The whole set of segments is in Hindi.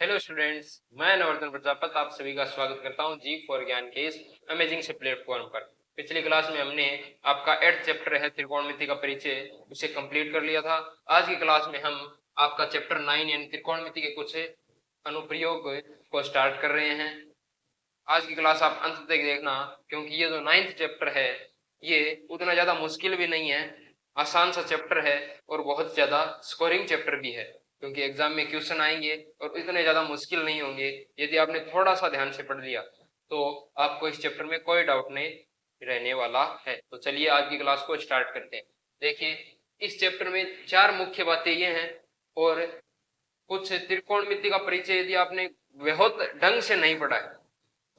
हेलो स्टूडेंट्स, मैं नवर्धन प्रजापत आप सभी का स्वागत करता हूं जी फॉर ज्ञान के इस अमेजिंग से प्लेटफॉर्म पर। पिछली क्लास में हमने आपका 8th चैप्टर है त्रिकोणमिति का परिचय, उसे कंप्लीट कर लिया था। आज की क्लास में हम आपका चैप्टर 9 यानी त्रिकोणमिति के कुछ अनुप्रयोग को स्टार्ट कर रहे हैं। आज की क्लास आप अंत तक देखना, क्योंकि ये जो 9th चैप्टर है ये उतना ज्यादा मुश्किल भी नहीं है, आसान सा चैप्टर है और बहुत ज्यादा स्कोरिंग चैप्टर भी है, क्योंकि एग्जाम में क्वेश्चन आएंगे और इतने ज्यादा मुश्किल नहीं होंगे। यदि आपने थोड़ा सा ध्यान से पढ़ लिया तो आपको इस चैप्टर में कोई डाउट नहीं रहने वाला है। तो चलिए आज की क्लास को स्टार्ट करते हैं। देखिए, इस चैप्टर में 4 मुख्य बातें ये हैं और कुछ त्रिकोणमिति का परिचय यदि आपने बहुत ढंग से नहीं पढ़ा है,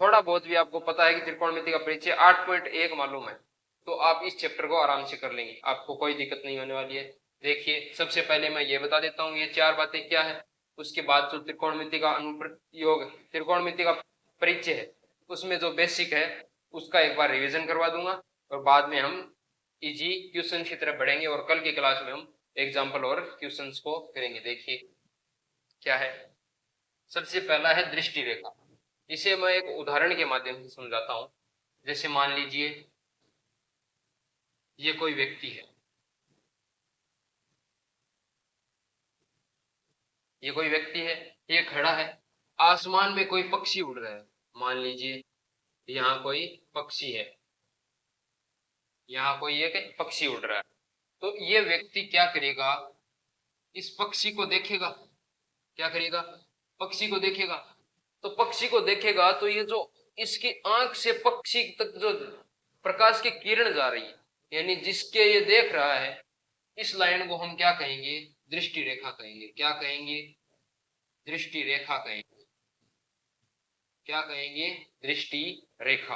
थोड़ा बहुत भी आपको पता है कि त्रिकोणमिति का परिचय 8.1 मालूम है, तो आप इस चैप्टर को आराम से कर लेंगे, आपको कोई दिक्कत नहीं होने वाली है। देखिए, सबसे पहले मैं ये बता देता हूँ ये 4 बातें क्या है। उसके बाद जो त्रिकोणमिति का अनुप्रयोग, त्रिकोणमिति का परिचय है, उसमें जो बेसिक है उसका एक बार रिवीजन करवा दूंगा और बाद में हम इजी क्वेश्चन की तरफ बढ़ेंगे और कल की क्लास में हम एग्जाम्पल और क्वेश्चन को करेंगे। देखिए क्या है। सबसे पहला है दृष्टि रेखा। इसे मैं एक उदाहरण के माध्यम से समझाता हूं। जैसे मान लीजिए ये कोई व्यक्ति है, ये कोई व्यक्ति है, ये खड़ा है, आसमान में कोई पक्षी उड़ रहा है। मान लीजिए यहाँ कोई पक्षी है, यहाँ कोई एक पक्षी उड़ रहा है। तो ये व्यक्ति क्या करेगा, इस पक्षी को देखेगा। क्या करेगा, पक्षी को देखेगा। तो पक्षी को देखेगा तो ये जो इसकी आंख से पक्षी तक जो प्रकाश की किरण जा रही है, यानी जिसके ये देख रहा है, इस लाइन को हम क्या कहेंगे, दृष्टि रेखा कहेंगे। क्या कहेंगे, दृष्टि रेखा कहेंगे। क्या कहेंगे, दृष्टि रेखा।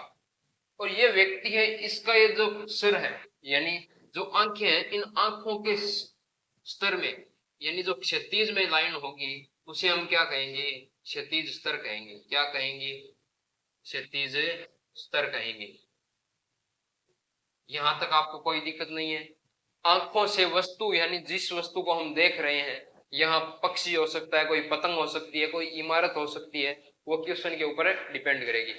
और ये व्यक्ति है, इसका ये जो सिर है, यानी जो आंखें हैं, इन आंखों के स्तर में, यानी जो क्षैतिज में लाइन होगी उसे हम क्या कहेंगे, क्षैतिज स्तर कहेंगे। क्या कहेंगे, क्षैतिज स्तर कहेंगे। यहां तक आपको कोई दिक्कत नहीं है। आंखों से वस्तु, यानी जिस वस्तु को हम देख रहे हैं, यहाँ पक्षी हो सकता है, कोई पतंग हो सकती है, कोई इमारत हो सकती है, वो क्वेश्चन के ऊपर डिपेंड करेगी।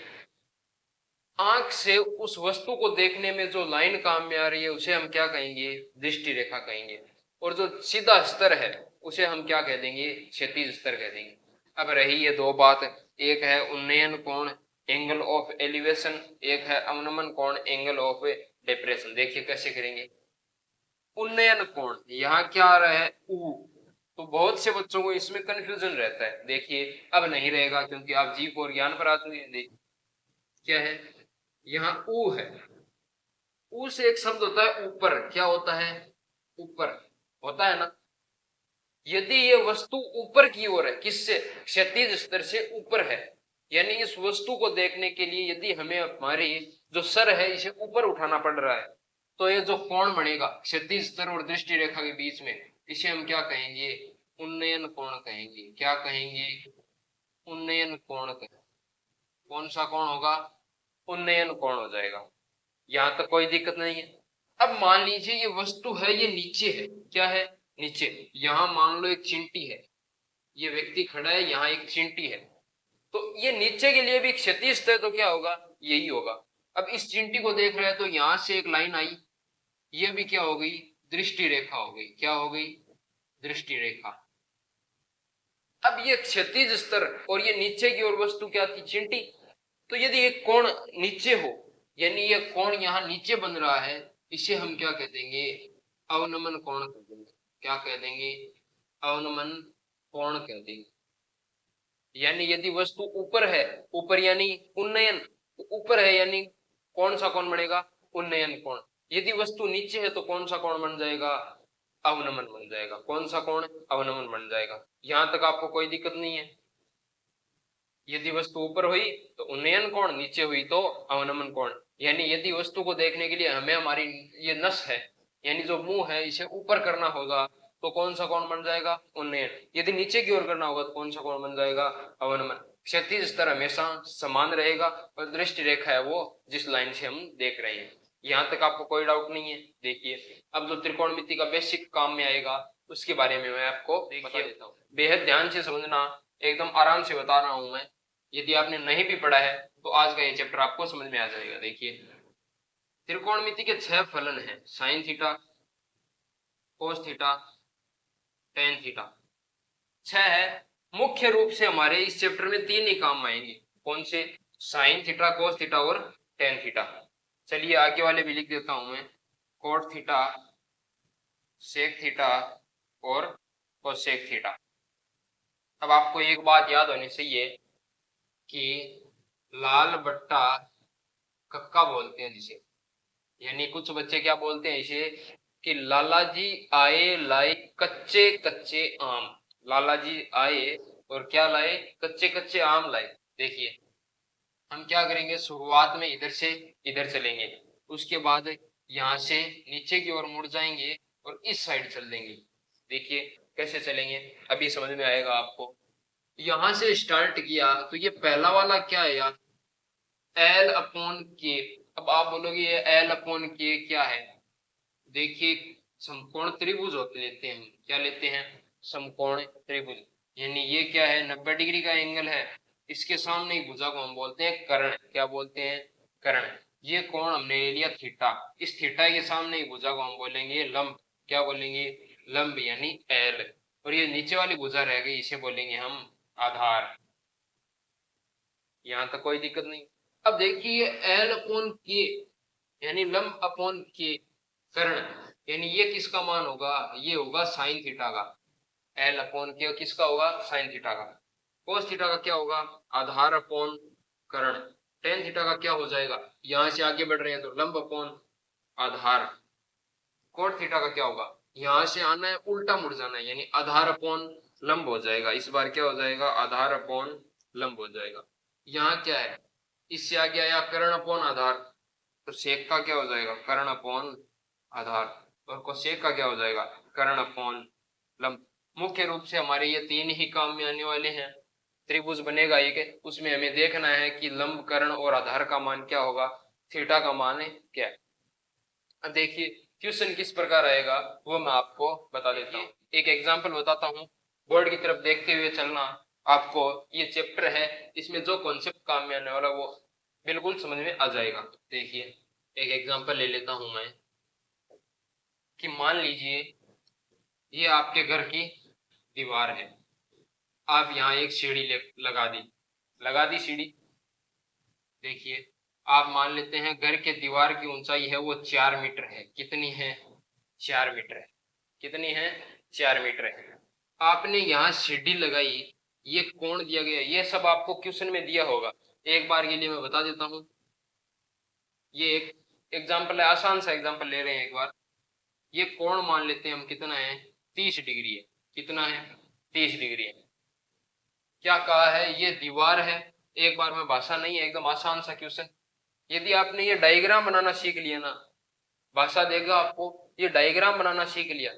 आंख से उस वस्तु को देखने में जो लाइन काम में आ रही है उसे हम क्या कहेंगे, दृष्टि रेखा कहेंगे। और जो सीधा स्तर है उसे हम क्या कह देंगे, क्षैतिज स्तर कह देंगे। अब रही ये दो बात, एक है उन्नयन कोण एंगल ऑफ एलिवेशन, एक है अवनमन कोण एंगल ऑफ डिप्रेशन। देखिए कैसे करेंगे। उन्नयन कोण, यहाँ क्या आ रहा है, ऊ। तो बहुत से बच्चों को इसमें कंफ्यूजन रहता है। देखिए अब नहीं रहेगा, क्योंकि आप जीव और ज्ञान पर आ चुके हैं। देखिए क्या है, यहाँ ऊ है। ऊ से एक शब्द होता है ऊपर। क्या होता है, ऊपर होता है ना। यदि ये वस्तु ऊपर की ओर है, किससे, क्षैतिज स्तर से ऊपर है, यानी इस वस्तु को देखने के लिए यदि हमें हमारी जो सर है इसे ऊपर उठाना पड़ रहा है, तो ये जो कोण बनेगा क्षैतिज स्तर और दृष्टि रेखा के बीच में, इसे हम क्या कहेंगे, उन्नयन कोण कहेंगे। क्या कहेंगे, उन्नयन कोण कहेंगे। कौन सा कोण होगा, उन्नयन कोण हो जाएगा। यहां तक कोई दिक्कत नहीं है। अब मान लीजिए ये वस्तु है, ये नीचे है। क्या है, नीचे। यहां मान लो एक चींटी है, ये व्यक्ति खड़ा है, यहाँ एक चींटी है। तो ये नीचे के लिए भी क्षैतिज है, तो क्या होगा, यही होगा। अब इस चींटी को देख रहे हैं तो यहां से एक लाइन आई, ये भी क्या हो गई, दृष्टि रेखा हो गई। क्या हो गई, दृष्टि रेखा। अब ये क्षैतिज स्तर और ये नीचे की ओर वस्तु क्या थी, चींटी। तो यदि एक कोण नीचे हो, यानी ये कोण यहाँ नीचे बन रहा है, इसे हम क्या कह देंगे, अवनमन कोण कह देंगे। क्या कह देंगे, अवनमन कोण कह देंगे। यानी यदि वस्तु ऊपर है, ऊपर यानी उन्नयन, तो ऊपर है यानी कौन सा कोण बनेगा, उन्नयन कोण। यदि वस्तु नीचे है तो कौन सा कोण बन जाएगा, अवनमन बन जाएगा। कौन सा कोण, अवनमन बन जाएगा। यहां तक आपको कोई दिक्कत नहीं है। यदि वस्तु ऊपर हुई तो उन्नयन कोण, नीचे हुई तो अवनमन कोण। यानी यदि वस्तु को देखने के लिए हमें हमारी ये नस है, यानी जो मुंह है, इसे ऊपर करना होगा तो कौन सा कोण बन जाएगा, उन्नयन। यदि नीचे की ओर करना होगा तो कौन सा कोण बन जाएगा, अवनमन। क्षैतिज स्तर हमेशा समान रहेगा और दृष्टि रेखा है वो जिस लाइन से हम देख रहे हैं। यहाँ तक आपको कोई डाउट नहीं है। देखिए अब जो त्रिकोणमिति का बेसिक काम में आएगा उसके बारे में मैं आपको बता देता हूँ। बेहद ध्यान से समझना, एकदम आराम से बता रहा हूं मैं। यदि आपने नहीं भी पढ़ा है तो आज का ये चैप्टर आपको समझ में आ जाएगा। देखिए, त्रिकोणमिति के 6 फलन हैं, sine theta, cos theta, tan theta, 6 है। मुख्य रूप से हमारे इस चैप्टर में 3 ही काम आएंगे। कौन से? साइन थीटा, कोस थीटा और टेन थीटा। चलिए आगे वाले भी लिख देता हूं मैं, कोट थीटा, सेक थीटा और कोसेक थीटा। अब आपको एक बात याद होनी चाहिए कि लाल बट्टा कक्का बोलते हैं जिसे, यानी कुछ बच्चे क्या बोलते हैं इसे कि लाला जी आए लाए कच्चे कच्चे आम। लाला जी आए और क्या लाए? कच्चे कच्चे आम लाए। देखिए, हम क्या करेंगे, शुरुआत में इधर से इधर चलेंगे, उसके बाद यहाँ से नीचे की ओर मुड़ जाएंगे और इस साइड चल देंगे। देखिए कैसे चलेंगे, अभी समझ में आएगा आपको। यहां से स्टार्ट किया तो ये पहला वाला क्या है यार, एल अपॉन के। अब आप बोलोगे ये एल अपॉन के क्या है? देखिए, समकोण त्रिभुज होते लेते हैं, क्या लेते हैं? समकोण त्रिभुज। यानी ये क्या है? 90 डिग्री का एंगल है। इसके सामने ही भुजा को हम बोलते हैं कर्ण। क्या बोलते हैं? कर्ण। ये कोण हमने ले लिया थीटा, इस थीटा के सामने ही भुजा को हम बोलेंगे लंब। क्या बोलेंगे? लंब, यानी एल। और ये नीचे वाली भुजा रह गई, इसे बोलेंगे हम आधार। यहां तक कोई दिक्कत नहीं। अब देखिए एल अपॉन के यानी लंब अपॉन के कर्ण, यानी ये किसका मान होगा? ये होगा साइन थीटा का। एल अपॉन के किसका होगा? साइन थीटा का। कोस थीटा का क्या होगा? आधार अपॉन कर्ण। टेन थीटा का क्या हो जाएगा? यहां से आगे बढ़ रहे हैं तो लंब अपॉन आधार। कोट थीटा का क्या होगा? यहां से आना है, उल्टा मुड़ जाना है, यानी आधार अपॉन लंब हो जाएगा। इस बार क्या हो जाएगा? आधार अपॉन लंब हो जाएगा। यहाँ क्या है? इससे आगे आया कर्ण अपॉन आधार, तो सेक का क्या हो जाएगा? कर्ण अपॉन आधार। और कोसेक का क्या हो जाएगा? कर्ण अपॉन लंब। मुख्य रूप से हमारे ये 3 ही काम में आने वाले हैं। त्रिभुज बनेगा एक, उसमें हमें देखना है कि लंब, कर्ण और आधार का मान क्या होगा, थीटा का मान है क्या। अब देखिए क्वेश्चन किस प्रकार आएगा वो मैं आपको बता देता हूँ। एक एग्जाम्पल बताता हूँ, बोर्ड की तरफ देखते हुए चलना। आपको ये चैप्टर है, इसमें जो कॉन्सेप्ट काम में आने वाला वो बिल्कुल समझ में आ जाएगा। देखिए एक एग्जाम्पल ले लेता हूं मैं कि मान लीजिए ये आपके घर की दीवार है, आप यहाँ एक सीढ़ी लगा दी सीढ़ी। देखिए आप मान लेते हैं घर के दीवार की ऊंचाई है वो 4 मीटर है। कितनी है? 4 मीटर है। कितनी है? 4 मीटर है। आपने यहाँ सीढ़ी लगाई, ये कोण दिया गया, ये सब आपको क्वेश्चन में दिया होगा। एक बार के लिए मैं बता देता हूँ, ये एक एग्जाम्पल है, आसान सा एग्जाम्पल ले रहे हैं एक बार। ये कोण मान लेते हैं हम, कितना है? 30 डिग्री है। कितना है? 30 डिग्री है। क्या कहा है? ये दीवार है। एक बार में भाषा नहीं है, एकदम आसान सा क्वेश्चन। यदि आपने ये डायग्राम बनाना सीख लिया ना, भाषा देगा आपको, ये डायग्राम बनाना सीख लिया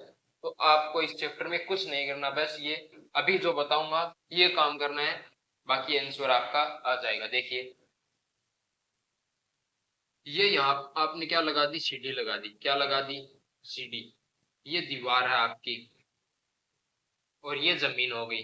तो आपको इस चैप्टर में कुछ नहीं करना, बस ये अभी जो बताऊंगा ये काम करना है, बाकी आंसर आपका आ जाएगा। देखिए ये यहाँ आपने क्या लगा दी? सीढ़ी लगा दी। क्या लगा दी? सीढ़ी। ये दीवार है आपकी और ये जमीन हो गई।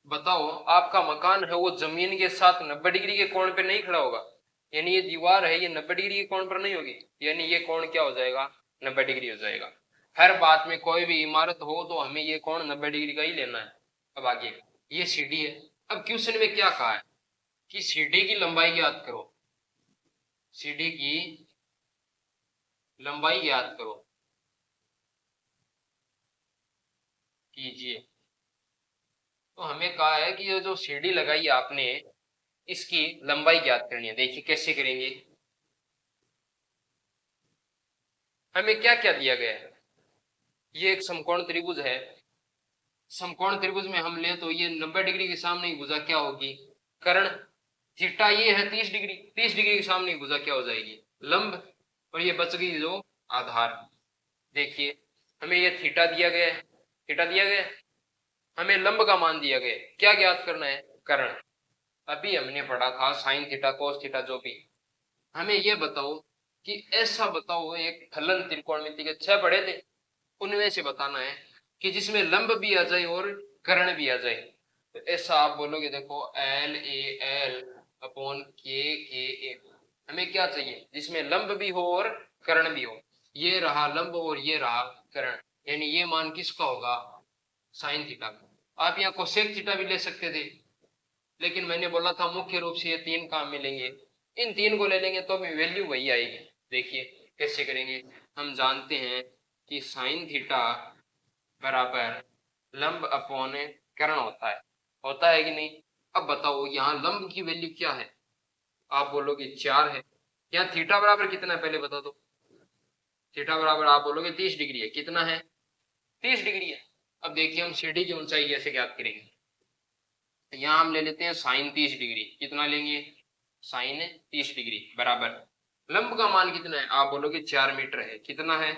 बताओ आपका मकान है वो जमीन के साथ 90 डिग्री के कोण पे नहीं खड़ा होगा, यानी ये दीवार है ये 90 डिग्री के कोण पर नहीं होगी, यानी ये कोण क्या हो जाएगा? 90 डिग्री हो जाएगा। हर बात में कोई भी इमारत हो तो हमें ये कोण 90 डिग्री का ही लेना है। अब आगे ये सीढ़ी है। अब क्वेश्चन में क्या कहा है कि सीढ़ी की लंबाई ज्ञात करो। सीढ़ी की लंबाई ज्ञात करो कीजिए। तो हमें कहा है कि ये जो सीढ़ी लगाई आपने इसकी लंबाई ज्ञात करनी है। देखिए कैसे करेंगे। हमें क्या क्या दिया गया है? ये एक समकोण त्रिभुज है। समकोण त्रिभुज में हम ले तो ये 90 डिग्री के सामने की भुजा क्या होगी? कर्ण। थीटा ये है 30 डिग्री, 30 डिग्री के सामने की भुजा क्या हो जाएगी? लंब। और ये बच गई जो आधार। देखिए हमें ये थीटा दिया गया है, थीटा दिया गया है, हमें लंब का मान दिया गया है, क्या ज्ञात करना है? कर्ण। अभी हमने पढ़ा था साइन थीटा कोस थीटा, जो भी। हमें ये बताओ कि ऐसा बताओ एक फलन त्रिकोणमिति के 6 पढ़े थे, उनमें से बताना है कि जिसमें लंब भी आ जाए और कर्ण भी आ जाए। तो ऐसा आप बोलोगे, देखो एल ए एल अपॉन के ए। हमें क्या चाहिए जिसमें लंब भी हो और कर्ण भी हो। ये रहा लंब और ये रहा कर्ण, यानी ये मान किसका होगा, साइन थीटा का। आप यहाँ कोसेक थीटा भी ले सकते थे, लेकिन मैंने बोला था मुख्य रूप से ये तीन काम मिलेंगे, इन तीन को ले लेंगे तो भी वैल्यू वही आएगी। देखिए कैसे करेंगे। हम जानते हैं कि साइन थीटा बराबर लंब अपॉन कर्ण होता है कि नहीं। अब बताओ यहाँ लंब की वैल्यू क्या है, आप बोलोगे 4 है। यहाँ थीटा बराबर कितना है पहले बता दो। थीटा बराबर आप बोलोगे 30 डिग्री है। कितना है, 30 डिग्री है। अब देखिए हम सीढ़ी की ऊंचाई कैसे ज्ञात करेंगे। यहाँ हम ले लेते हैं साइन 30 डिग्री। कितना लेंगे, साइन 30 डिग्री बराबर लंब का मान कितना है, आप बोलोगे 4 मीटर है। कितना है,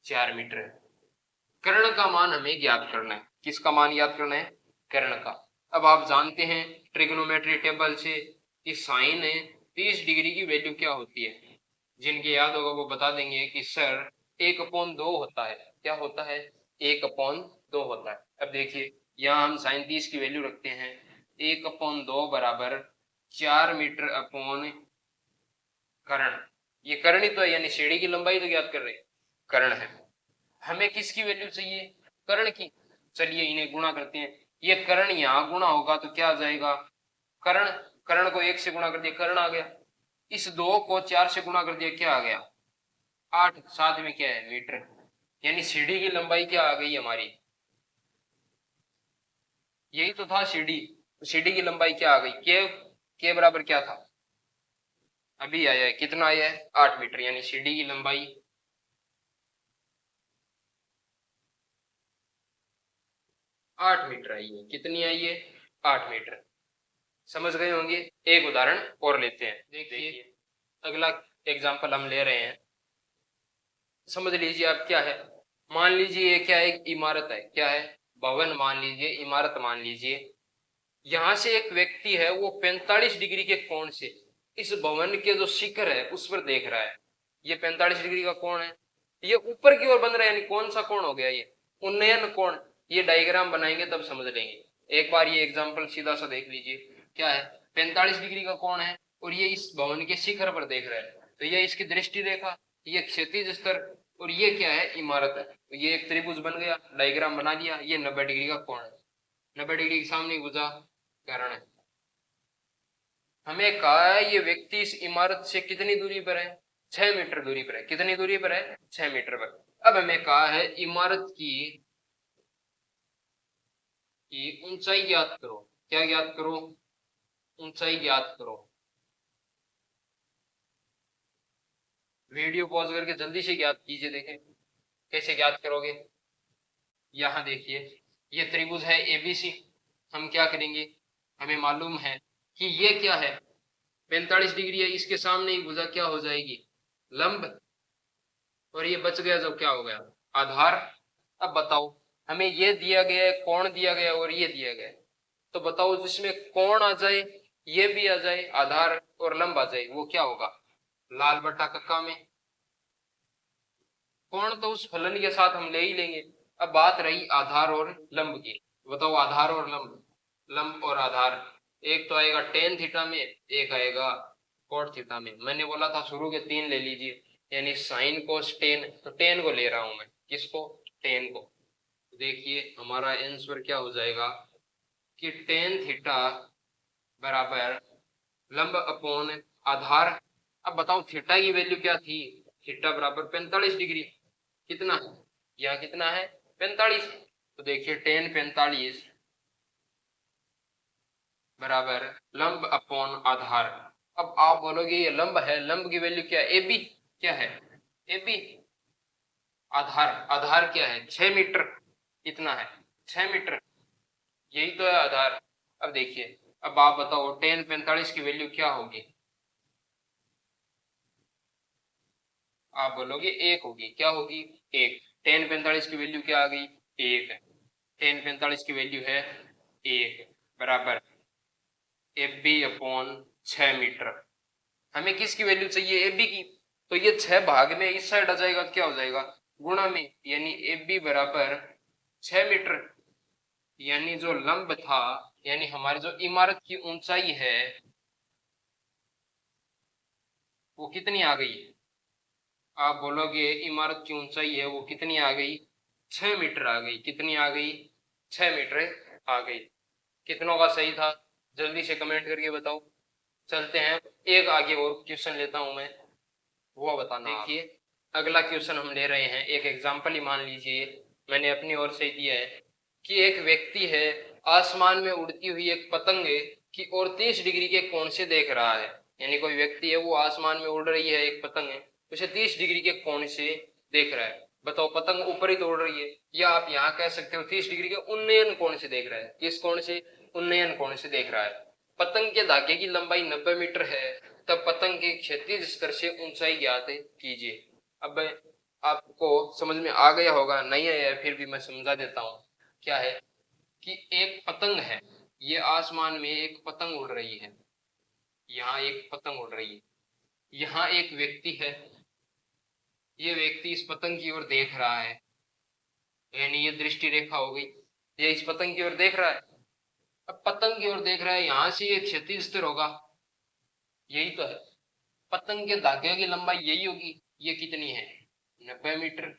4 मीटर है। कर्ण का मान हमें ज्ञात करना है। किसका मान ज्ञात करना है, कर्ण का। अब आप जानते हैं ट्रिग्नोमेट्री टेबल से कि साइन 30 डिग्री की वैल्यू क्या होती है। जिनके याद होगा वो बता देंगे कि सर 1/2 होता है। क्या होता है, 1/2 होता है। अब देखिए यहाँ हम साइन 30 की वैल्यू रखते हैं, 1/2 बराबर 4 मीटर अपॉन कर्ण। ये कर्ण ही तो है, यानी सीढ़ी की लंबाई तो ज्ञात कर रहे हैं, कर्ण है। हमें किसकी वैल्यू चाहिए, कर्ण की। चलिए इन्हें गुणा करते हैं। ये कर्ण यहाँ गुणा होगा तो क्या आ जाएगा, कर्ण। कर्ण को 1 से गुणा कर दिया, कर्ण आ गया। इस 2 को 4 से गुणा कर दिया, क्या आ गया, 8। साथ में क्या है, मीटर। यानी सीढ़ी की लंबाई क्या आ गई हमारी, यही तो था सीढ़ी। सीढ़ी की लंबाई क्या आ गई, के बराबर क्या था, अभी आया है। कितना आया है, 8 मीटर। यानी सीढ़ी की लंबाई 8 मीटर आई है। कितनी आई है, 8 मीटर। समझ गए होंगे। एक उदाहरण और लेते हैं। देखिए अगला एग्जांपल हम ले रहे हैं। समझ लीजिए आप क्या है, मान लीजिए ये क्या है, एक इमारत है। क्या है, भवन मान लीजिए, इमारत मान लीजिए। यहां से एक व्यक्ति है, वो 45 डिग्री के कोण से इस भवन के जो शिखर है उस पर देख रहा है। ये 45 डिग्री का कोण है, ये ऊपर की ओर बन रहा है। यानी कौन सा कोण हो गया, ये उन्नयन कोण। ये डायग्राम बनाएंगे तब समझ लेंगे। एक बार ये एग्जाम्पल सीधा सा देख लीजिए। क्या है, 45 डिग्री का कोण है और ये इस भवन के शिखर पर देख रहा है। तो ये इसकी दृष्टि रेखा, ये क्षैतिज स्तर, और ये क्या है, इमारत है। तो ये एक त्रिभुज बन गया, डायग्राम बना लिया। ये 90 डिग्री का कोण है। 90 डिग्री के सामने भुजा कर्ण है। हमें कहा है ये व्यक्ति इस इमारत से कितनी दूरी पर है, 6 मीटर दूरी पर है। कितनी दूरी पर है, 6 मीटर पर। अब हमें कहा है इमारत की ऊंचाई ज्ञात करो। क्या ज्ञात करो, ऊंचाई ज्ञात करो। वीडियो पॉज करके जल्दी से ज्ञात कीजिए, देखें कैसे ज्ञात करोगे। यहाँ देखिए ये त्रिभुज है एबीसी। हम क्या करेंगे, हमें मालूम है कि ये क्या है, 45 डिग्री है। इसके सामने ही भुजा क्या हो जाएगी, लंब। और ये बच गया जो क्या हो गया, आधार। अब बताओ हमें ये दिया गया है, कोण दिया गया और ये दिया गया है। तो बताओ जिसमें कोण आ जाए, ये भी आ जाए, आधार और लंब आ जाए, वो क्या होगा, लाल बटा कक्का में। कोण तो उस फलन के साथ हम ले ही लेंगे। अब बात रही आधार और लंब की। बताओ आधार और लंब, लंब और आधार। एक तो आएगा टेन थीटा में, एक आएगा कोट थीटा में। मैंने बोला था शुरू के 3 ले लीजिए, यानी साइन कोस टेन। तो टेन को ले रहा हूं मैं, किसको, टेन को। देखिए हमारा आंसर क्या हो जाएगा कि टेन थीटा बराबर लंब अपॉन आधार। अब बताओ थीटा की वैल्यू क्या थी, थीटा बराबर 45 डिग्री। कितना है, यहाँ कितना है, 45। तो देखिए टेन 45 बराबर लंब अपॉन आधार। अब आप बोलोगे ये लंब है, लंब की वैल्यू क्या है, ए बी। क्या है, ए बी। आधार, आधार क्या है, 6 मीटर। कितना है, 6 मीटर। यही तो है आधार। अब देखिए, अब आप बताओ टेन 45 की वैल्यू क्या होगी। आप बोलोगे 1 होगी। क्या होगी, 1। टेन 45 की वैल्यू क्या आ गई, 1 है। टेन 45 की वैल्यू है 1 बराबर ए बी अपॉन 6 मीटर। हमें किसकी वैल्यू चाहिए, ए बी की। तो ये 6 भाग में इस साइड आ जाएगा, क्या हो जाएगा, गुणा में। यानी ए बी बराबर 6 मीटर। यानी जो लंब था यानी हमारी जो इमारत की ऊंचाई है वो कितनी आ गई? आप बोलोगे इमारत की ऊंचाई है वो कितनी आ गई? 6 मीटर आ गई। कितनी आ गई? 6 मीटर आ गई। कितनों का सही था? जल्दी से कमेंट करके बताओ। चलते हैं, एक आगे और क्वेश्चन लेता हूं मैं, वो बताना। देखिए अगला क्वेश्चन हम ले रहे हैं, एक एग्जांपल ही मान लीजिए, मैंने अपनी ओर से दिया है कि एक व्यक्ति है, आसमान में उड़ती हुई एक पतंग की ओर 30 डिग्री के कोण से देख रहा है। यानी कोई व्यक्ति है, वो आसमान में उड़ रही है, एक पतंग है, उसे 30 डिग्री के कोण से देख रहा है। बताओ पतंग ऊपर ही तो उड़ रही है, या आप यहाँ कह सकते हो 30 डिग्री के उन्नयन कोण से देख रहा है। किस कोण से? उन्नयन कोण से देख रहा है। पतंग के धागे की लंबाई 90 मीटर है, तब पतंग के क्षैतिज स्तर से ऊंचाई ज्ञात कीजिए। अब आपको समझ में आ गया होगा, नहीं आया फिर भी मैं समझा देता हूँ। क्या है कि एक पतंग है, ये आसमान में एक पतंग उड़ रही है, यहाँ एक पतंग उड़ रही है, यहाँ एक व्यक्ति है, ये व्यक्ति इस पतंग की ओर देख रहा है, यानी ये दृष्टि रेखा हो गई, ये इस पतंग की ओर देख रहा है। अब पतंग की ओर देख रहा है, यहां से ये क्षैतिज स्तर होगा, यही तो है। पतंग के धागे की लंबाई यही होगी, ये कितनी है? 90 मीटर।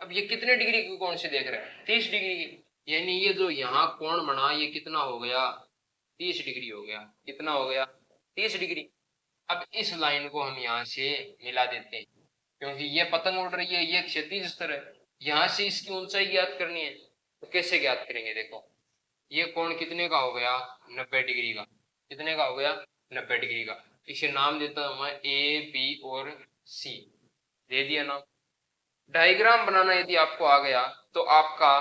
अब ये कितने डिग्री के कोण से देख रहा है? 30 डिग्री की। यानी ये जो यहाँ कोण बना ये कितना हो गया? 30 डिग्री हो गया। कितना हो गया? 30 डिग्री। अब इस लाइन को हम यहाँ से मिला देते हैं, क्योंकि ये पतंग उड़ रही है, ये क्षैतिज स्तर है, यहाँ से इसकी ऊंचाई ज्ञात करनी है। तो कैसे ज्ञात करेंगे? देखो ये कोण कितने का हो गया? 90 डिग्री का। कितने का हो गया? 90 डिग्री का। इसे नाम देता हूं मैं ए, बी और सी। दे दिया नाम। डायग्राम बनाना यदि आपको आ गया तो आपका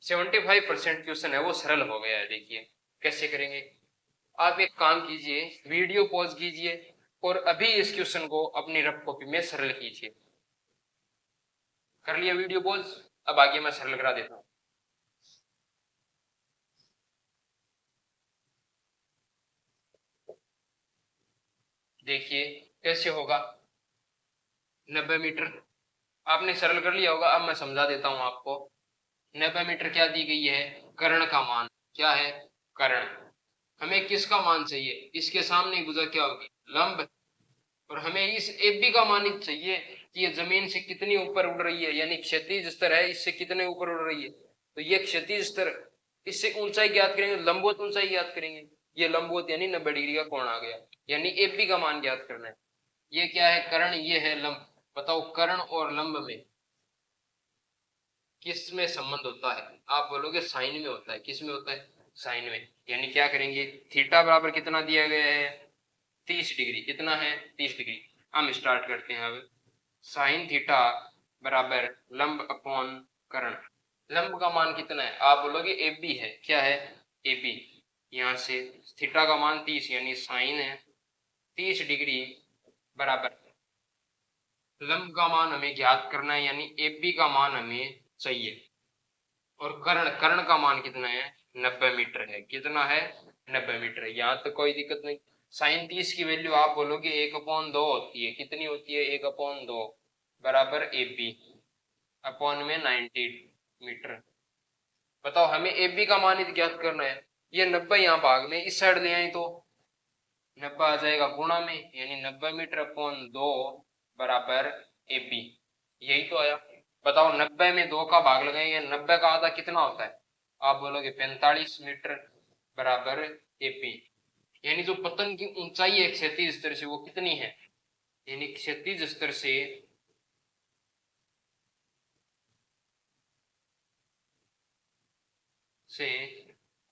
75% क्वेश्चन है वो सरल हो गया है। देखिए कैसे करेंगे। आप एक काम कीजिए, वीडियो पॉज कीजिए और अभी इस क्वेश्चन को अपनी रफ कॉपी में सरल कीजिए। कर लिया वीडियो पॉज? अब आगे मैं सरल करा देता हूं। देखिए कैसे होगा। 90 मीटर आपने सरल कर लिया होगा, अब मैं समझा देता हूं आपको। 90 मीटर क्या दी गई है? कर्ण का मान। क्या है? कर्ण। हमें किसका मान चाहिए? इसके सामने भुजा क्या होगी? लंब। और हमें इस एबी का मान ही चाहिए कि ये जमीन से कितनी ऊपर उड़ रही है, यानी क्षैतिज स्तर है, इससे कितने ऊपर उड़ रही है। तो ये क्षैतिज स्तर, इससे ऊंचाई ज्ञात करेंगे, लंबवत ऊंचाई ज्ञात करेंगे। ये लंबवत यानी 90 डिग्री का कोण आ गया, यानी एबी का मान ज्ञात करना है। ये क्या है? कर्ण। ये है लंब। बताओ कर्ण और लंब में किस में संबंध होता है? आप बोलोगे साइन में होता है। किस में होता है? साइन में। यानी क्या करेंगे? थीटा बराबर कितना दिया गया है? 30 डिग्री। कितना है? 30 डिग्री। हम स्टार्ट करते हैं अब। साइन थीटा बराबर लंब अपॉन कर्ण। लंब का मान कितना है? आप बोलोगे ए बी है। क्या है? A B. यहाँ से थीटा का मान 30 यानी साइन है 30 डिग्री बराबर लंब का मान हमें ज्ञात करना है, यानी ए बी का मान हमें चाहिए। और कर्ण, कर्ण का मान कितना है? 90 मीटर है। कितना है? 90 मीटर है। यहाँ तो कोई दिक्कत नहीं। साइन 30 की वैल्यू आप बोलोगे 1/2 होती है। कितनी होती है? 1/2 बराबर ए बी अपॉन में 90 मीटर। बताओ हमें ए बी का मान ज्ञात करना है। ये 90 यहाँ भाग में इस साइड ले आए तो 90 आ जाएगा गुणा में, यानी 90 मीटर अपॉन 2 बराबर ए बी। यही तो आया। बताओ 90 में 2 का भाग लगाएंगे, 90 का आधा कितना होता है? आप बोलोगे 45 मीटर बराबर ए बी। यानी जो पतंग की ऊंचाई है क्षैतिज स्तर से वो कितनी है? यानी क्षैतिज स्तर से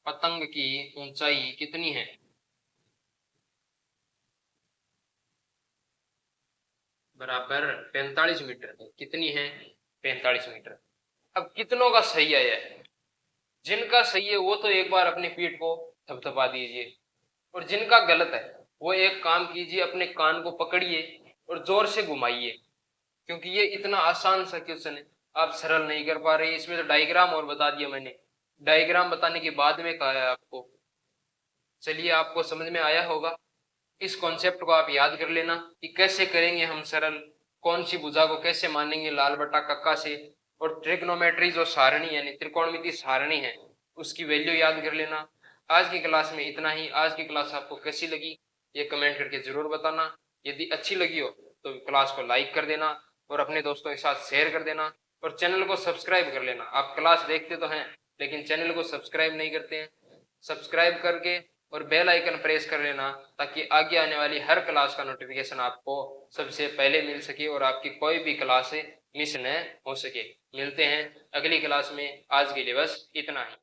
पतंग की ऊंचाई कितनी है? बराबर 45 मीटर। कितनी है? 45 मीटर। अब कितनों का सही आया है? जिनका सही है वो तो एक बार अपनी पीठ को थपथपा दीजिए, और जिनका गलत है वो एक काम कीजिए, अपने कान को पकड़िए और जोर से घुमाइए, क्योंकि ये इतना आसान सा क्वेश्चन है, आप सरल नहीं कर पा रहे। इसमें तो डायग्राम और बता दिया मैंने, डायग्राम बताने के बाद में कहा है आपको। चलिए आपको समझ में आया होगा। इस कॉन्सेप्ट को आप याद कर लेना कि कैसे करेंगे हम सरल, कौन सी भुजा को कैसे मानेंगे लाल बटा कक्का से, और ट्रिग्नोमेट्री जो सारणी यानी त्रिकोणमिति सारणी है उसकी वैल्यू याद कर लेना। आज की क्लास में इतना ही। आज की क्लास आपको कैसी लगी ये कमेंट करके जरूर बताना। यदि अच्छी लगी हो तो क्लास को लाइक कर देना और अपने दोस्तों के साथ शेयर कर देना और चैनल को सब्सक्राइब कर लेना। आप क्लास देखते तो हैं लेकिन चैनल को सब्सक्राइब नहीं करते हैं। सब्सक्राइब करके और बेल आइकन प्रेस कर लेना ताकि आगे आने वाली हर क्लास का नोटिफिकेशन आपको सबसे पहले मिल सके और आपकी कोई भी क्लास मिस न हो सके। मिलते हैं अगली क्लास में। आज के लिए बस इतना ही।